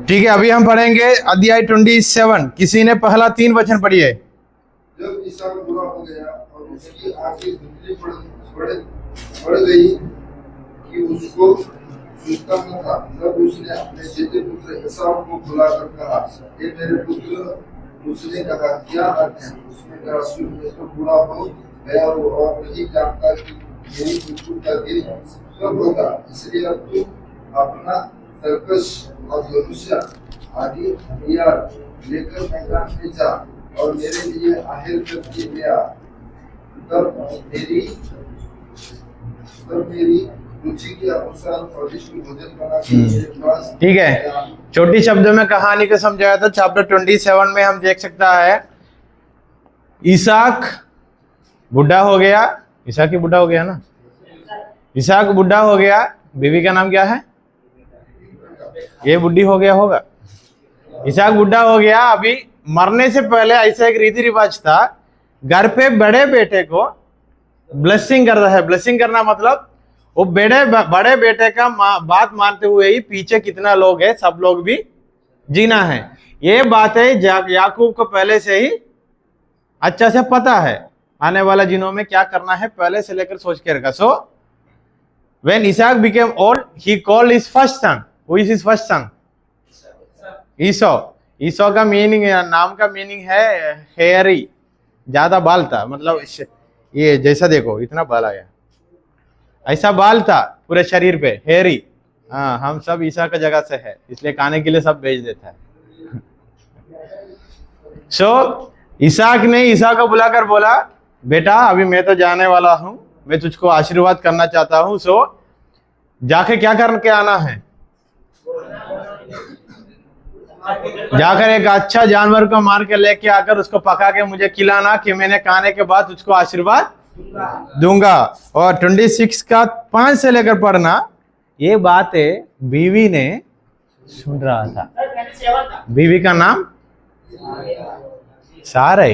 ठीक है, अभी हम पढ़ेंगे अध्याय 27। किसी ने पहला 3 वचन पढ़िए। जब ईसा बुरा हो गया और उसकी आंखें धुंधली पड़ गई कि उसको सूझता न था, तब उसने अपने चेते पुत्र एसाव को बुलाकर कहा, हे मेरे पुत्र। उसने कहा, क्या आज्ञा? उसने कहा, सुन, मैं तो बुरा हो गया हूँ और नहीं जानता कि मेरी मृत्यु का दिन कब होगा। इसलिए अब तू अपना सर्कस और धनुष्य आदि हथियार लेकर मैदान में जा और मेरे लिए आहेर करके ले आ। तब मेरी रुचि के अनुसार स्वादिष्ट भोजन बना के मेरे पास। ठीक है, छोटी शब्दों में कहानी को समझाया था। चैप्टर 27 में हम देख सकता है इसहाक बुढ़ा हो गया। इसहाक ही बुढ़ा हो गया ना। इसहाक बुढ़ा हो गया, बीवी का नाम क्या है? ये बुढ़ी हो गया होगा। इसहाक बुढ़ा हो गया। अभी मरने से पहले ऐसा एक रीति रिवाज था, घर पे बड़े बेटे को ब्लेसिंग करता है। ब्लेसिंग करना मतलब वो बड़े बेटे का बात मानते हुए ही पीछे कितना लोग है सब लोग भी जीना है। ये बातें याकूब को पहले से ही अच्छा से पता है, आने वाला दिनों में क्या करना है पहले से लेकर सोच के रखा। सो when Isaac became old, he called his first son. Who is his first son? ईसो। ईसो का मीनिंग, नाम का मीनिंग है हेयरी, ज्यादा बाल था। मतलब ये जैसा देखो इतना बाल आया, ऐसा बाल था पूरे शरीर पे, हेयरी। हाँ, हम सब ईसा का जगह से है, इसलिए खाने के लिए सब भेज देता है। सो इसहाक ने ईसा को बुलाकर बोला, बेटा अभी मैं तो जाने वाला हूं, मैं तुझको आशीर्वाद करना चाहता हूं। सो जाके क्या करके आना है? जाकर एक अच्छा जानवर को मार के लेके आकर उसको पका के मुझे खिलाना कि मैंने खाने के बाद तुझको आशीर्वाद दूंगा। और 26 का 5 से लेकर पढ़ना। ये बातें बीवी ने सुन रहा था। बीवी का नाम सारै।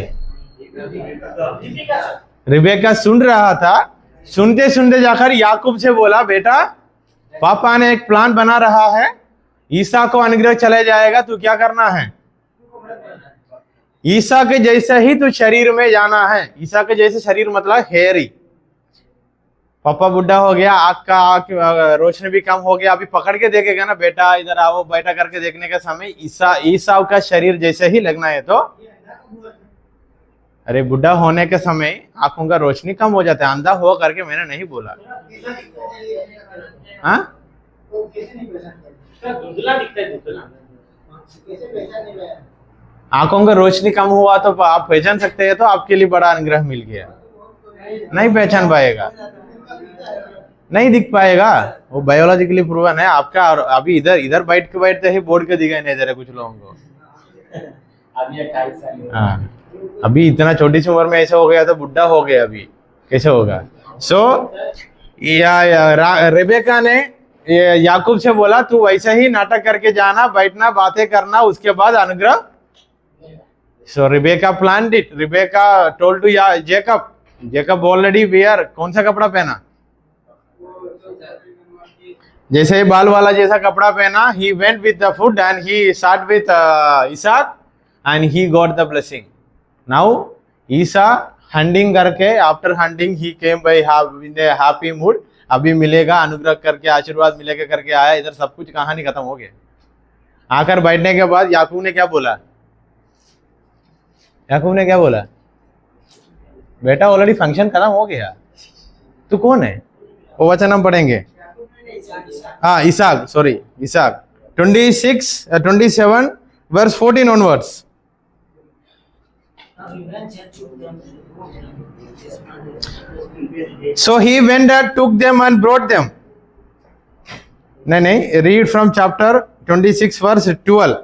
रिबेका सुन रहा था। सुनते सुनते जाकर याकूब से बोला, बेटा पापा ने एक प्लान बना रहा है, ईसा को अनुग्रह चले जाएगा, तू क्या करना है? ईसा के जैसे ही तू शरीर में जाना है। ईसा के जैसे शरीर मतलब हेयरी। पापा बुढ़ा हो गया, आँख रोशनी भी कम हो गया, अभी पकड़ के देखेगा ना, बेटा इधर आओ, बैठा करके देखने का समय ईसा का शरीर जैसे ही लगना है। तो अरे बुढ़ा होने के समय आंखों का रोशनी कम हो जाता है। अंधा हो करके मैंने नहीं बोला। हाँ, आंखों का रोशनी कम हुआ तो आप पहचान सकते हैं, तो आपके लिए बड़ा अनुग्रह मिल गया। नहीं पहचान पाएगा, नहीं दिख पाएगा, वो बायोलॉजिकली प्रूवन है आपका। और अभी इधर बैठते ही बोर्ड के दिखाई नहीं दे रहे कुछ लोगों को। हाँ, अभी इतना छोटी सी उम्र में ऐसा हो गया तो बुढ़ा हो गया, अभी कैसे होगा? सो रेबेका ने याकूब से बोला, तू वैसे ही नाटक करके जाना, बैठना, बातें करना, उसके बाद अनुग्रह। So Rebecca planned it. Rebecca told to Jacob. Jacob already wear कौन सा कपड़ा पहना? जैसे बाल वाला जैसा कपड़ा पहना। He went with the food and he sat with Isaac and he got the blessing. Now ईसा हंटिंग करके, after hunting he came by in a happy mood. अभी मिलेगा अनुग्रह करके, आशीर्वाद मिलेगा करके आया। इधर सब कुछ कहानी खत्म हो गया। आकर बैठने के बाद याकूब ने क्या बोला? याकूब ने क्या बोला? बेटा ऑलरेडी फंक्शन खत्म हो गया, तू कौन है? वो वचन हम पढ़ेंगे। हाँ, इसहाक, sorry Ishaq 27 verse 14 onwards. So he went and took them and brought them. नहीं, read from chapter 26 verse 12.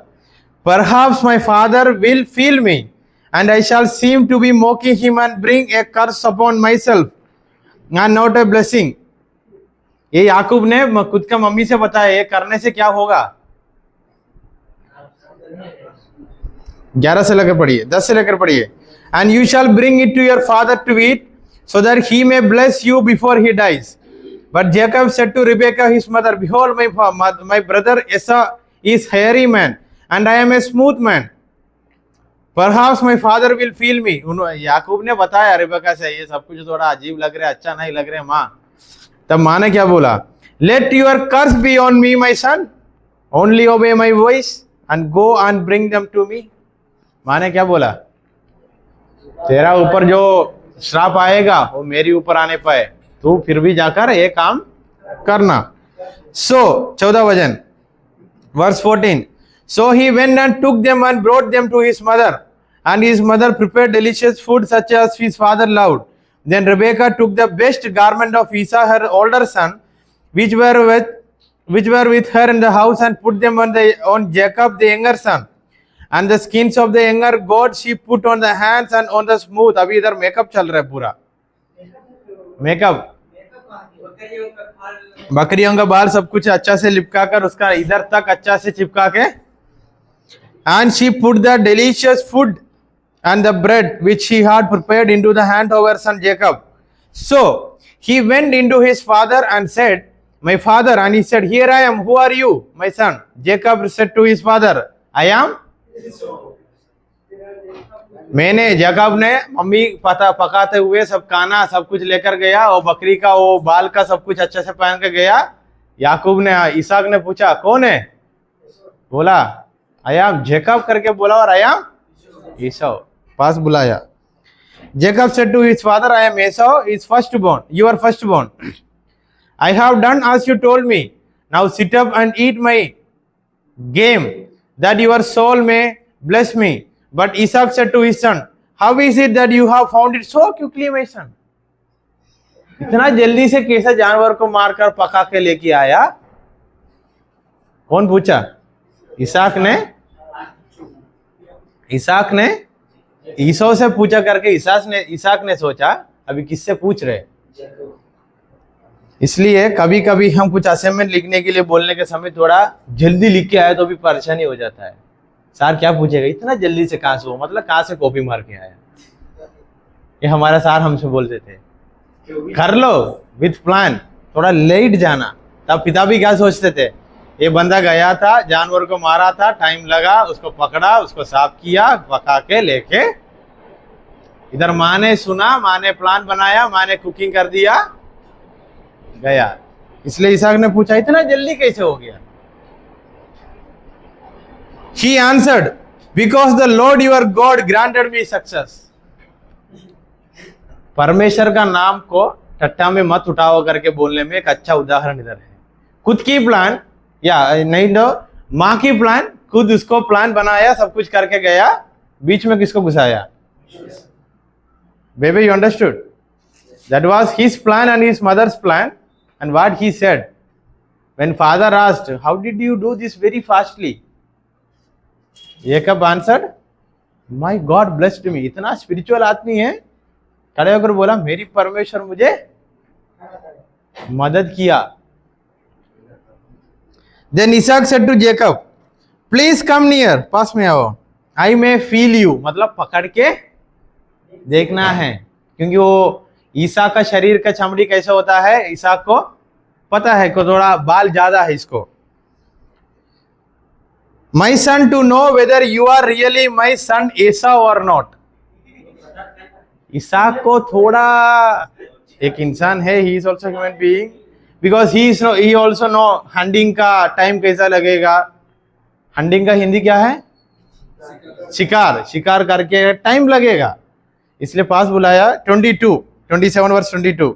Perhaps my father will feel me, and I shall seem to be mocking him and bring a curse upon myself and not a blessing. ये याकूब ने खुद का mummy से बताया, ये करने से क्या होगा? 11 से लेकर पढ़िए, 10 से लेकर पढ़िए। And you shall bring it to your father to eat, so that he may bless you before he dies. But Jacob said to Rebekah his mother, behold, my brother is hairy man and I am a smooth man. Perhaps my father will feel me. याकूब ने बताया रिबका से, ये सब कुछ थोड़ा अजीब लग रहा है, अच्छा नहीं लग रहा है माँ. तब माँ ने क्या बोला? Let your curse be on me, my son. Only obey my voice and go and bring them to me. माँ ने क्या बोला? तेरा ऊपर जो श्राप आएगा वो मेरी ऊपर आने पाए, तू फिर भी जाकर ये काम करना. So 14 वचन, verse 14. So he went and took them and brought them to his mother, and his mother prepared delicious food such as his father loved. Then Rebekah took the best garment of Esau, her older son, which were with her in the house, and put them on Jacob the younger son. And the skins of the younger goat she put on the hands and on the smooth. अभी इधर makeup चल रहा है पूरा. Makeup, बकरियों का बाल सब कुछ अच्छा से लिपका कर उसका इधर तक अच्छा से चिपका के. And she put the delicious food and the bread which she had prepared into the hand of her son Jacob. So he went into his father and said, my father. And he said, here I am. Who are you, my son? Jacob said to his father, I am. मैंने, Jacob ने mummy पकाते हुए सब खाना सब कुछ लेकर गया और बकरी का वो बाल का सब कुछ अच्छे से पहन के गया. याकूब ने, इसहाक ने पूछा कौन है? बोला आई एम जैकब करके बोला, और आई एम ईसौ पास बुलाया. Jacob said to his father, I am Esau, his firstborn, your firstborn. I have done as you told me. Now sit up and eat my game, that your soul may bless me. But Isaac said to his son, how is it that you have found it so quickly, my son? इतना जल्दी से कैसे जानवर को मारकर पका के लेके आया? कौन पूछा? इसहाक ने ईसौ से पूछा करके इसहाक ने सोचा अभी किससे पूछ रहे. इसलिए कभी कभी हम कुछ असाइनमेंट लिखने के लिए बोलने के समय थोड़ा जल्दी लिख के आए तो भी परेशानी हो जाता है. सर क्या पूछेगा इतना जल्दी से, कहां से हो, मतलब कहां से कॉपी मार के आया? ये हमारा सर हमसे बोलते थे, कर लो विथ प्लान, थोड़ा लेट जाना. तब पिता भी क्या सोचते थे, ये बंदा गया था जानवर को मारा था, टाइम लगा, उसको पकड़ा, उसको साफ किया, पका के लेके इधर माँ ने सुना, माँ ने प्लान बनाया, माँ ने कुकिंग कर दिया, गया. इसलिए इसहाक ने पूछा इतना जल्दी कैसे हो गया? He answered, because the Lord your God granted me success. परमेश्वर का नाम को टट्टा में मत उठाओ करके बोलने में एक अच्छा उदाहरण इधर है. खुद की प्लान या नहीं तो माँ की प्लान, खुद उसको प्लान बनाया, सब कुछ करके गया, बीच में किसको घुसाया? Baby, you understood? That was his plan and his mother's plan. And what he said when father asked, how did you do this very fastly? Jacob answered, my God blessed me. इतना spiritual आदमी है, खड़े होकर बोला मेरी परमेश्वर मुझे मदद किया. Then Isaac said to Jacob, please come near, पास में आओ, I may feel you, मतलब पकड़ के देखना है, क्योंकि वो ईसा का शरीर का चमड़ी कैसा होता है इसहाक को पता है, को थोड़ा बाल ज्यादा है इसको. My son, to know whether you are really my son Esau or not. इसहाक को थोड़ा, एक इंसान है, he is also human being, because he also know hunting का टाइम कैसा लगेगा. हंटिंग का हिंदी क्या है? शिकार करके टाइम लगेगा, इसलिए पास बुलाया. 27 verse 22.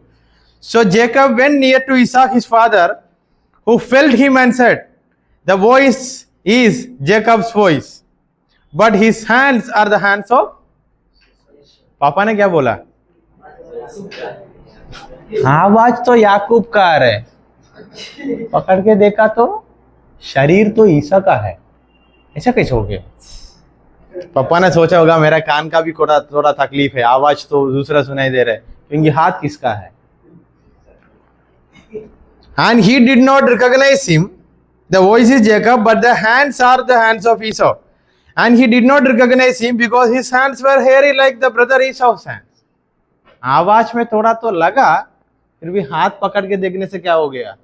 So Jacob went near to Isaac his father, who felt him and said, the voice is Jacob's voice, but his hands are the hands of. पापा ने क्या बोला? आवाज तो याकूब का आ रहा है, पकड़ के देखा तो शरीर तो ईसा का है, ऐसा कैसे हो गया? पापा ने सोचा होगा मेरा कान का भी थोड़ा तकलीफ है, आवाज तो दूसरा सुनाई दे रहा है, क्योंकि हाथ किसका है? And he did not recognize him. The voice is Jacob, but the hands are the hands of Esau. And he did not recognize him because his hands were hairy like the brother Esau's hands. आवाज में थोड़ा तो लगा, फिर भी हाथ पकड़ के देखने से क्या हो गया?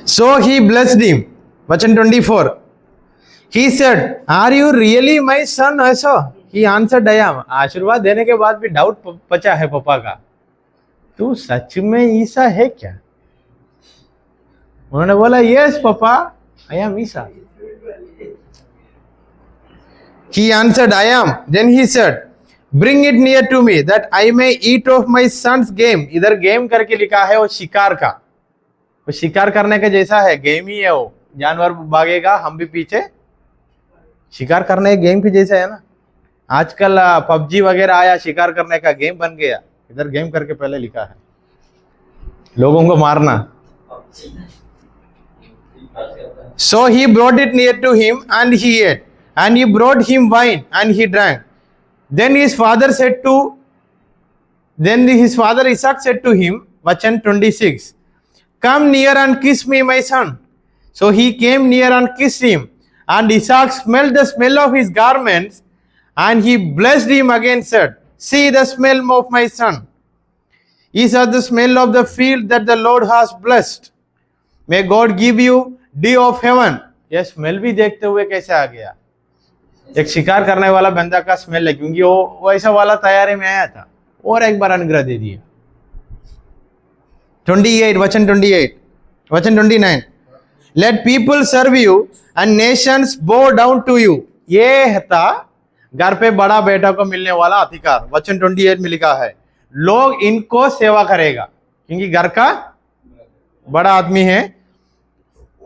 So he blessed him. वचन 24. He said, "Are you really my son?" ऐसा He answered, "I am." आशीर्वाद देने के बाद भी डाउट बचा है पापा का, तू सच में ईसा है क्या? उन्होंने बोला, "Yes पापा, I am Isa." He answered, "I am." Then he said, "Bring it near to me that I may eat of my son's game." इधर गेम करके लिखा है, वो शिकार का, वो शिकार करने का जैसा है, गेम ही है वो, जानवर भागेगा हम भी पीछे, शिकार करने के गेम की जैसा है ना। आजकल पबजी वगैरह आया, शिकार करने का गेम बन गया, इधर गेम करके पहले लिखा है, लोगों को मारना। So he brought it near to him and he ate, and he brought him wine and he drank. Then his father Isaac said to him, Vachan 26, "Come near and kiss me, my son." So he came near and kissed him, and Isaac smelled the smell of his garments, and he blessed him again, said, "See, the smell of my son is as the smell of the field that the Lord has blessed. May God give you dew of heaven." यह smell भी देखते हुए कैसे आ गया, एक शिकार करने वाला बंदा का स्मेल है, क्योंकि वो ऐसा वाला तैयारी में आया था, और एक बार अनुग्रह दे दिया। 28 वचन 28 वचन 29, "Let people serve you and nations bow down to you." ये था घर पे बड़ा बेटा को मिलने वाला अधिकार। वचन 28 में लिखा है, लोग इनको सेवा करेगा, क्योंकि घर का बड़ा आदमी है।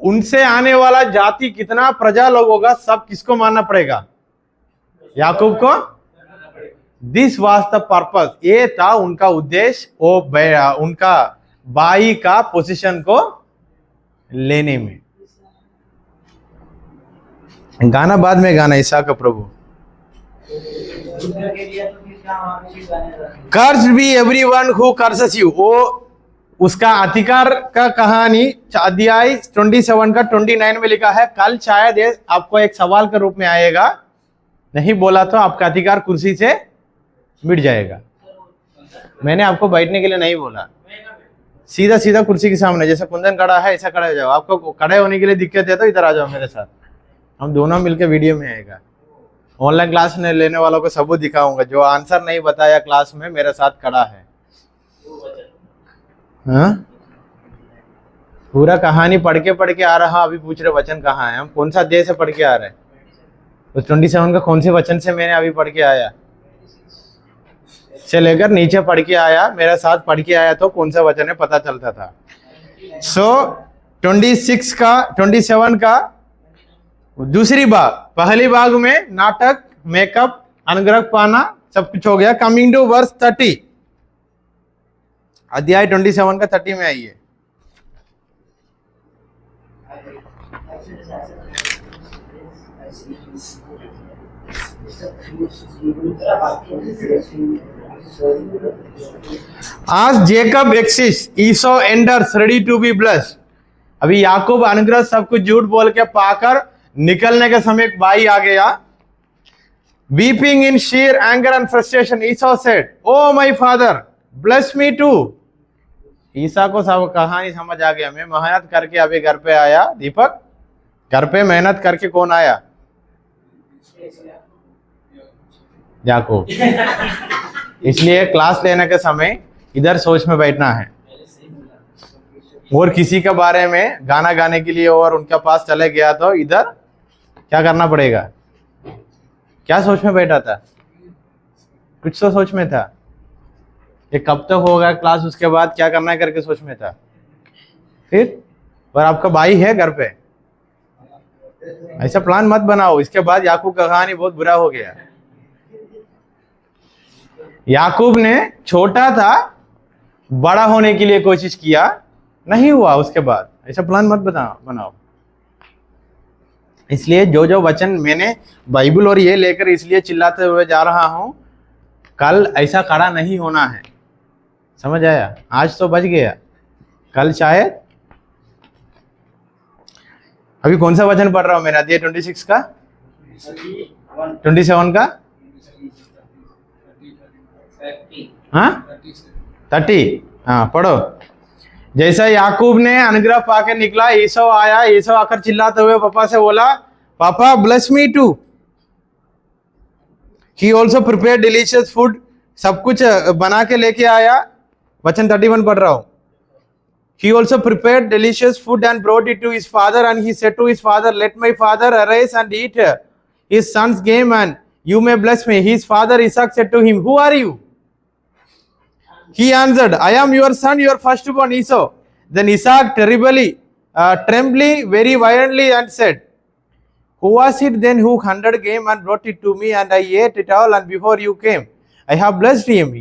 उनसे आने वाला जाति कितना प्रजा लोग होगा, सब किसको मानना पड़ेगा? याकूब को। दिस वाज द पर्पस, ये था उनका उद्देश्य, वो उनका भाई का पोजीशन को लेने में। गाना बाद में गाना, ईसा का प्रभु। कर्ज भी एवरीवन हु कर्सेस यू, वो उसका अधिकार का कहानी अध्याय 27 का 29 में लिखा है। कल शायद ये आपको एक सवाल के रूप में आएगा, नहीं बोला तो आपका अधिकार कुर्सी से मिट जाएगा। मैंने आपको बैठने के लिए नहीं बोला, सीधा सीधा कुर्सी के सामने, जैसे कुंदन खड़ा है ऐसा खड़े हो जाओ। आपको खड़े होने के लिए दिक्कत है तो इधर आ जाओ मेरे साथ, हम दोनों मिलकर वीडियो में आएगा। ऑनलाइन क्लास ने लेने वालों को सबूत दिखाऊंगा, जो आंसर नहीं बताया क्लास में मेरे साथ खड़ा है। हाँ, पूरा कहानी पढ़ के आ रहा, अभी पूछ रहे वचन कहाँ है, हम कौन सा अध्याय से पढ़ के आ रहे हैं? उस 27 का कौन से वचन से मैंने अभी पढ़ के आया, से लेकर नीचे पढ़ के आया, मेरे साथ पढ़ के आया तो कौन सा वचन है पता चलता था। सो 27 का दूसरी भाग, पहली भाग में नाटक, मेकअप, अनुग्रह पाना सब कुछ हो गया। कमिंग टू वर्स 30, अध्याय 27 का 30 में आइए। As Jacob exists, Esau enters ready to be blessed. अभी याकूब अनुग्रह सब कुछ झूठ बोल के पाकर निकलने के समय एक भाई आ गया। Weeping in sheer anger and frustration, Esau said, "Oh my father, bless me too." ईसा को सब कहानी समझ आ गया। मैं मेहनत करके अभी घर पे आया। दीपक, घर पे मेहनत करके कौन आया? याकूब। इसलिए क्लास लेने के समय इधर सोच में बैठना है, और किसी के बारे में गाना गाने के लिए और उनके पास चले गया तो इधर क्या करना पड़ेगा? क्या सोच में बैठा था? कुछ तो सोच में था, ये कब तक होगा क्लास, उसके बाद क्या करना है करके सोच में था। फिर पर आपका भाई है घर पे, ऐसा प्लान मत बनाओ। इसके बाद याकूब का कहानी बहुत बुरा हो गया। याकूब ने छोटा था, बड़ा होने के लिए कोशिश किया, नहीं हुआ, उसके बाद ऐसा प्लान मत बनाओ। इसलिए जो वचन मैंने बाइबल और ये लेकर इसलिए चिल्लाते हुए जा रहा हूं, कल ऐसा खड़ा नहीं होना है, समझ आया? आज तो बच गया, कल शायद। अभी कौन सा वचन पढ़ रहा हूं मैंने? अध्याय 26 का 27 का हाँ 30, हाँ पढ़ो। जैसा याकूब ने अनुग्रह पाके निकला, ईसो आया, ईसो आकर चिल्लाते हुए पापा से बोला, पापा bless me too. He also prepare delicious food, सब कुछ बना के लेके आया। वचन 31 पढ़ रहा हूं। He also prepared delicious food and brought it to his father, and he said to his father, let my father arise and eat. His sons came, and you may bless me. His father Isaac said to him, who are you? He answered, I am your son, your firstborn Esau. Then Isaac trembling very violently and said, who was it then who hunted game and brought it to me, and I ate it all, and before you came, I have blessed him.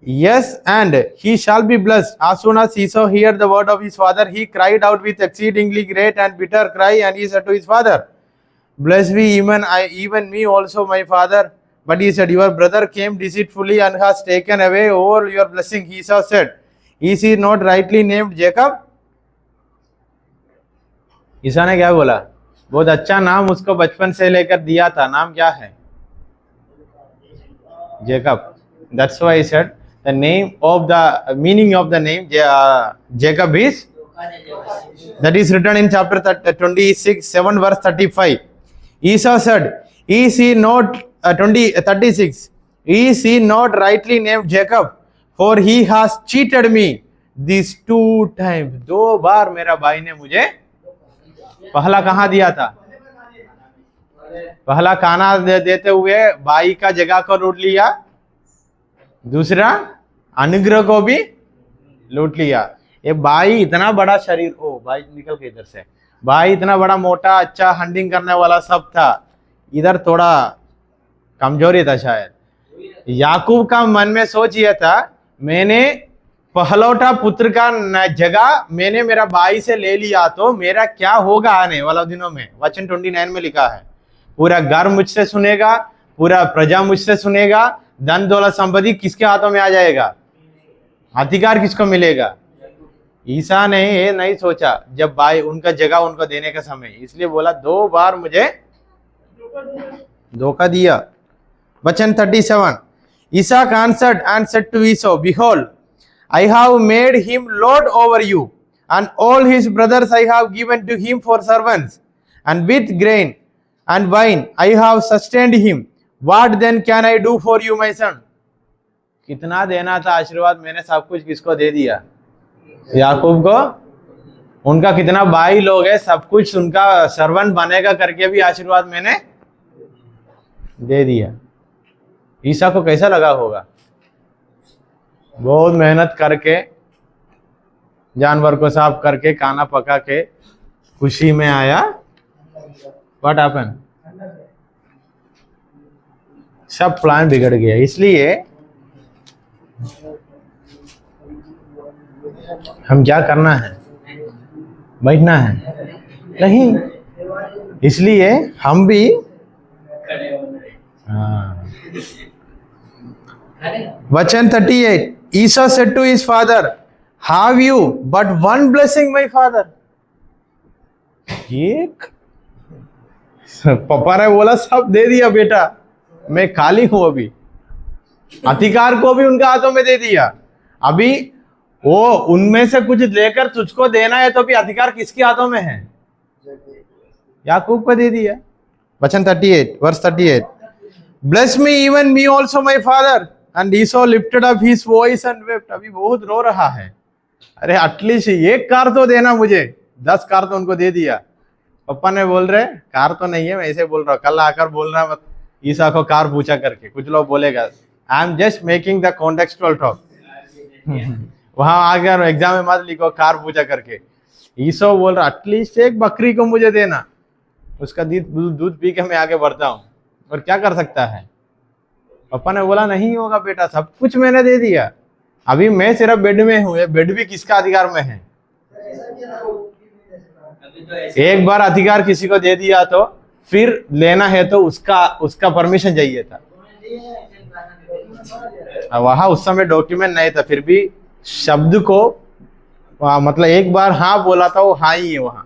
Yes, and he shall be blessed. As soon as Esau heard the word of his father, he cried out with exceedingly great and bitter cry, and he said to his father, bless me, even me also, my father. But he said, your brother came deceitfully and has taken away all your blessing. Esau said, is he not rightly named Jacob? ईसा ने क्या बोला? बहुत अच्छा नाम उसको बचपन से लेकर दिया था, नाम क्या है? Jacob. That's why he said the name of the meaning of the name Jacob is, that is written in chapter 26:7 verse 35. Esau said, is he not 36? Is he not rightly named Jacob? For he has cheated me these 2 times. 2 बार मेरा भाई ने मुझे, पहला कहाँ दिया था? पहला खाना देते हुए भाई का जगह को लूट लिया, दूसरा अनुग्रह को भी लूट लिया। ये भाई इतना बड़ा शरीर, ओ भाई निकल के इधर से, भाई इतना बड़ा मोटा अच्छा हंटिंग करने वाला सब था, इधर थोड़ा कमजोरी था शायद। याकूब का मन में सोच ये था, मैंने पहलौटा पुत्र का जगह मैंने मेरा भाई से ले लिया तो मेरा क्या होगा आने वाला दिनों में। वचन 29 में लिखा है, पूरा घर मुझसे सुनेगा, पूरा प्रजा मुझसे सुनेगा, धन दौलत संपत्ति किसके हाथों में आ जाएगा? अधिकार किसको मिलेगा? ईसा ने ये नहीं सोचा जब भाई उनका जगह उनको देने का समय, इसलिए बोला 2 बार मुझे धोखा दिया। वचन 37, Isaac answered and said to Esau, behold, I have made him lord over you, and all his brothers I have given to him for servants, and with grain and wine I have sustained him. What then can I do for you, my son? कितना देना था आशीर्वाद, मैंने सब कुछ किसको दे दिया? याकूब को। उनका कितना भाई लोग है, सब कुछ उनका सर्वेंट बनेगा करके भी आशीर्वाद मैंने दे दिया। ईसा को कैसा लगा होगा? बहुत मेहनत करके, जानवर को साफ करके, खाना पका के खुशी में आया। What happened? सब प्लान बिगड़ गया। इसलिए हम क्या करना है? बैठना है? नहीं। इसलिए हम भी वचन 38, Esau said to his father, have you but one blessing, my father? एक पापा ने बोला सब दे दिया बेटा, मैं खाली हूं अभी। अधिकार को भी उनका हाथों में दे दिया। अभी वो उनमें से कुछ लेकर तुझको देना है तो भी अधिकार किसके हाथों में है? याकूब को दे दिया। वचन 38 verse 38, bless me even me also my father, and Esau lifted up his voice and wept. अभी बहुत रो रहा है, अरे एटलीस्ट एक कार तो देना मुझे। 10 कार तो उनको दे दिया। पापा ने बोल रहे कार तो नहीं है, मैं ऐसे बोल रहा हूँ, कल आकर बोल रहा मत ईसा को कार पूछा करके। कुछ लोग बोलेगा I am just making the contextual talk, वहां आकर एग्जाम में मत लिखो कार पूछा करके। ईसा बोल रहा एटलीस्ट एक बकरी को मुझे देना, उसका दूध पी के मैं आगे बढ़ता हूँ। और क्या कर सकता है? पापा ने बोला नहीं होगा बेटा, सब कुछ मैंने दे दिया, अभी मैं सिर्फ बेड में हूँ। ये बेड भी किसका अधिकार में है? एक बार अधिकार किसी को दे दिया तो फिर लेना है तो उसका परमिशन चाहिए था। वहां उस समय डॉक्यूमेंट नहीं था, फिर भी शब्द को मतलब एक बार हाँ बोला था, वो हाँ ही है। वहां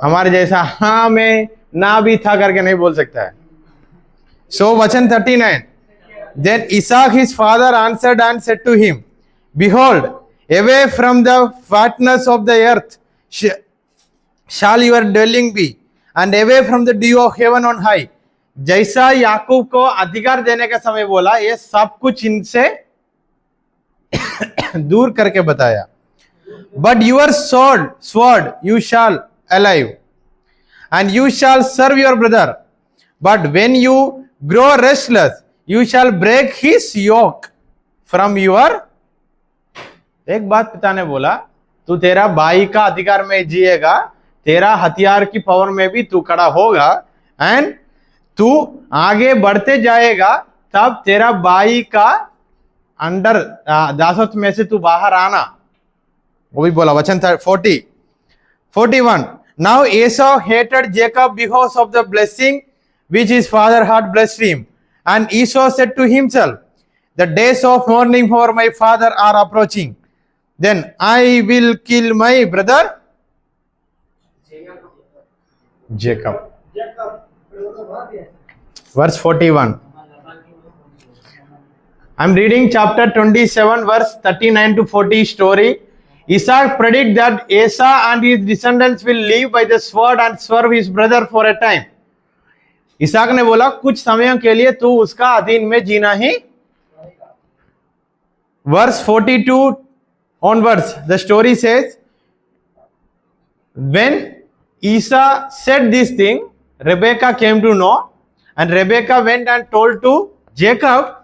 हमारे जैसा हाँ में ना भी था करके नहीं बोल सकता है। सो वचन 39, then Isaac his father answered and said to him, behold, away from the fatness of the earth shall your dwelling be, and away from the dew of heaven on high. जैसा याकूब को अधिकार देने का समय बोला, ये सब कुछ इनसे दूर करके बताया. But your sword you shall alive, and you shall serve your brother. But when you grow restless, you shall break his yoke from your. एक बात पिता ने बोला, तू तेरा भाई का अधिकार में जिएगा, तेरा हथियार की पावर में भी तू खड़ा होगा, एंड तू आगे बढ़ते जाएगा, तब तेरा भाई का अंडर दासत्व में से तू बाहर आना. वो भी बोला वचन 41. Now Esau hated Jacob because of the blessing which his father had blessed him, and Esau said to himself, the days of mourning for my father are approaching, then I will kill my brother Jacob. Verse 41. I'm reading chapter 27, verse 39 to 40 story. Isaac predicted that Esau and his descendants will live by the sword and serve his brother for a time. इसहाक ने बोला कुछ समय के लिए तू उसका अधीन में जीना ही. Verse 42 onwards, the story says, when Esau said this thing, Rebekah came to know, and Rebekah went and told to Jacob,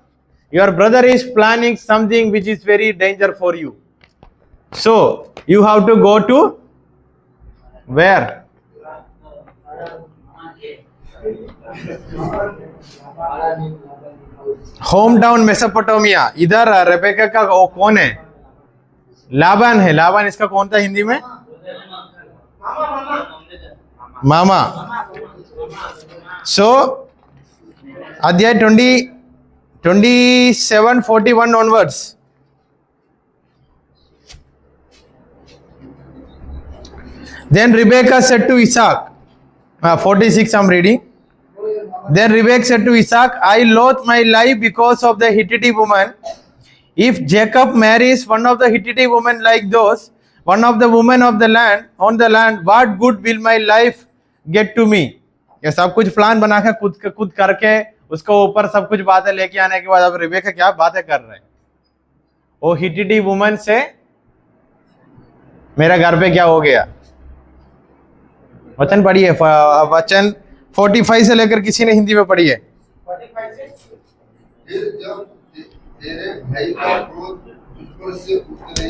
your brother is planning something which is very danger for you. So you have to go to where? Hometown Mesopotamia. इधर Rebecca का कौन है? लाबान है. लाबान इसका कौन था हिंदी में? मामा. So अध्याय 27:41 onwards. Then Rebekah said to Isaac, 46 I'm reading. Then Rebekah said to Isaac, I loathe my life because of the Hittite woman. If Jacob marries one of the Hittite women like those, one of the women of the land, on the land, what good will my life get to me? ये सब कुछ plan बना के खुद करके उसको ऊपर सब कुछ बातें लेके आने के बाद अब रिबेका क्या बातें कर रहे हैं? वो हिटिटी वुमन से मेरा घर पे क्या हो गया? वचन पढ़िए. वचन 45 से लेकर किसी ने हिंदी में पढ़ी है. 45 से जब तेरे भाई का क्रोध तुझ पर से उतरे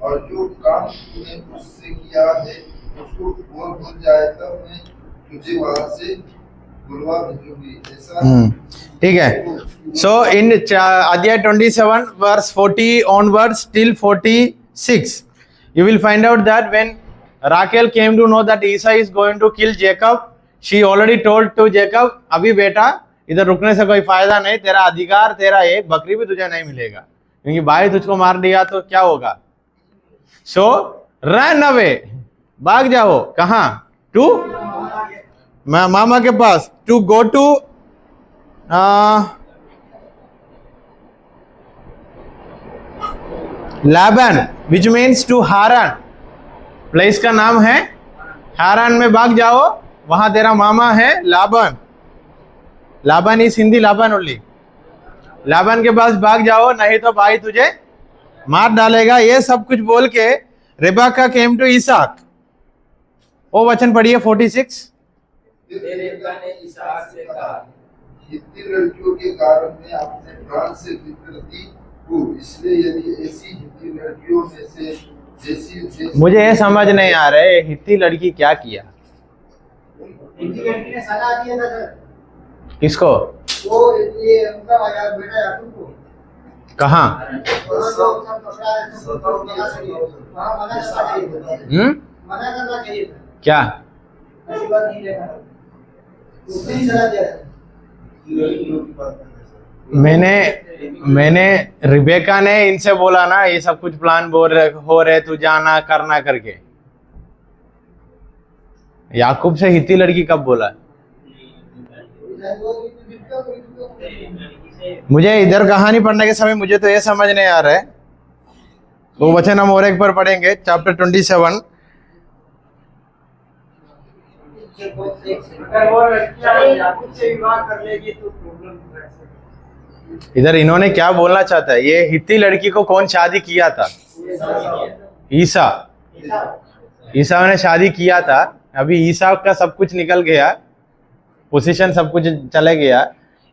और जो काम तूने उससे किया है उसको भूल जाए, तब मैं तुझे वहां से बुलवा भेजूंगी. ऐसा ठीक है. सो इन अध्याय 27 verse 40 onwards till 46 you will find out that when Rachel came to know that Esau is going to kill Jacob, she already told to Jacob, अभी बेटा इधर रुकने से कोई फायदा नहीं, तेरा अधिकार, तेरा एक बकरी भी तुझे नहीं मिलेगा, क्योंकि भाई तुझको मार दिया तो क्या होगा. सो रन अवे, भाग जाओ. कहाँ? टू मामा के पास. To go to Laban which means to Haran. Place का नाम है हारान में भाग जाओ, वहां तेरा मामा है लाबान. लाबान इस हिंदी लाबान ओनली. लाबान के पास भाग जाओ, नहीं तो भाई तुझे मार डालेगा. ये सब कुछ बोल के रेबेका केम टू इसाक. वो वचन पढ़िए 46. रेबेका ने इसाक से कहा, हित्ती लड़कियों के कारण मैं अपने प्राण से बिछड़ती हूँ, इसलिए यदि ऐसी हित्ती लड़कियों में से जैसी मुझे ये समझ नहीं आ रहा है हित्ती लड़की क्या किया. हित्ती लड़की ने सजा दिया था सर. किसको? वो ये उनका बेटा याकूब को. कहाँ? मना करना चाहिए था. क्या? ऐसी बात नहीं रहना. उसने ही सजा दिया. मैंने रिबेका ने इनसे बोला ना ये सब कुछ प्लान हो रहे तू जाना करना करके. याकूब से हित्ती लड़की कब बोला? मुझे इधर कहानी पढ़ने के समय मुझे तो ये समझ नहीं आ रहा है वो वचन हम और एक पर पढ़ेंगे, चैप्टर 27। अगर वो लड़कियां याकूब से विवाह कर लेगी तो प्रॉब्लम हो जाएगी। इधर इन्होंने क्या बोलना चाहता है, ये हित्ती लड़की को कौन शादी किया था? ईसा। ईसा ने शादी किया था। अभी ईसा का सब कुछ निकल गया, पोजीशन सब कुछ चले गया।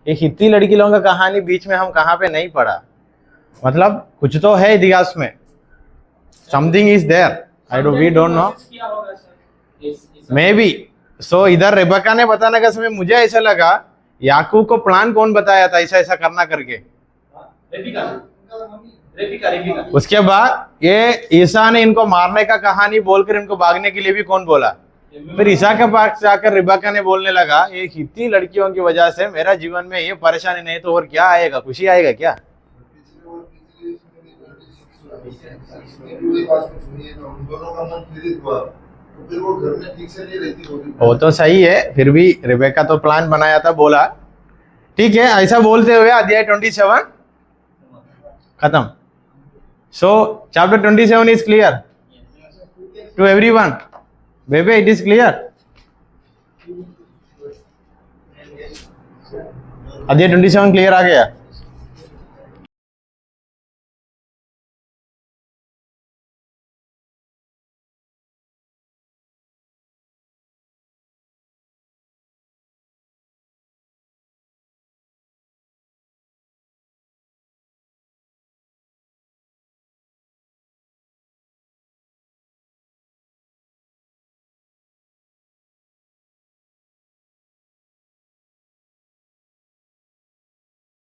एक हित्ती लड़की लोगों का कहानी बीच में हम कहाँ पे नहीं पढ़ा, मतलब कुछ तो है इतिहास में, something is there, I don't we don't know, maybe. So इधर रेबेका ने बताने का समय मुझे ऐसा लगा याकूब को प्लान कौन बताया था ऐसा ऐसा करना करके। उसके बाद ये ईसा ने इनको मारने का कहानी बोलकर इनको भागने के लिए भी कौन बोला? फिर ईसा के पास जाकर रेबेका ने बोलने लगा, ये हित्ती लड़कियों की वजह से मेरा जीवन में ये परेशानी नहीं तो और क्या आएगा, खुशी आएगा क्या? दोनों का मन प्रेरित हुआ तो फिर वो घर में ठीक से नहीं रहती। वो तो सही है, फिर भी रेबेका तो प्लान बनाया था, बोला ठीक है। ऐसा बोलते हुए अध्याय 27 खत्म। So chapter 27 is clear to everyone? बेबे इट इज क्लियर? अध्याय 27 क्लियर आ गया?